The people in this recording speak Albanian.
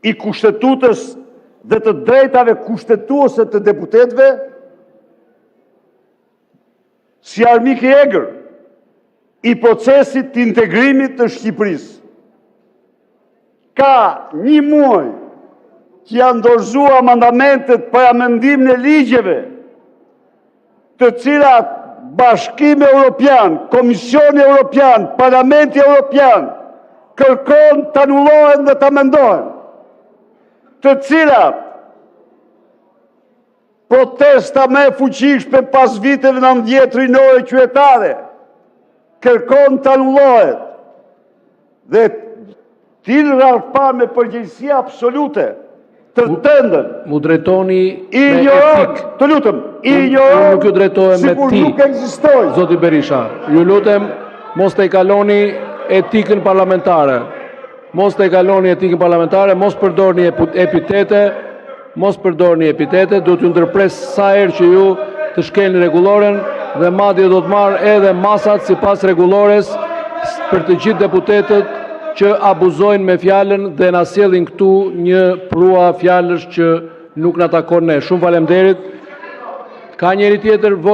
i kushtetutës dhe të drejtave kushtetuese të deputetëve, si armik i egër i procesit të integrimit të Shqipërisë. Ka një muaj që janë dorëzuar amandamentet për amendimin e ligjeve, të cilat Bashkimi Evropian, Komisioni Evropian, Parlamenti Evropian kërkon të anullohen dhe të amendohen, të cilat protesta me fuqishme pas viteve 90 rinore qytetare kërkon të anullohet dhe t'il rrafar me përgjegjësi absolute të tëndën. Mu drejtoni me etik. Të lutem, nuk ju drejtohem me sikur ti, nuk ekzistoj. Zoti Berisha. Ju lutem, mos të i kaloni etikën parlamentare. Mos përdorni epitete, do t'ju ndërpres sa herë që ju të shkelni rregulloren dhe madje do të marrë edhe masat sipas rregullores për të gjithë deputetët që abuzojnë me fjalën dhe na sjellin këtu një prua fjalësh që nuk na takon ne. Shumë faleminderit. Ka njëri tjetër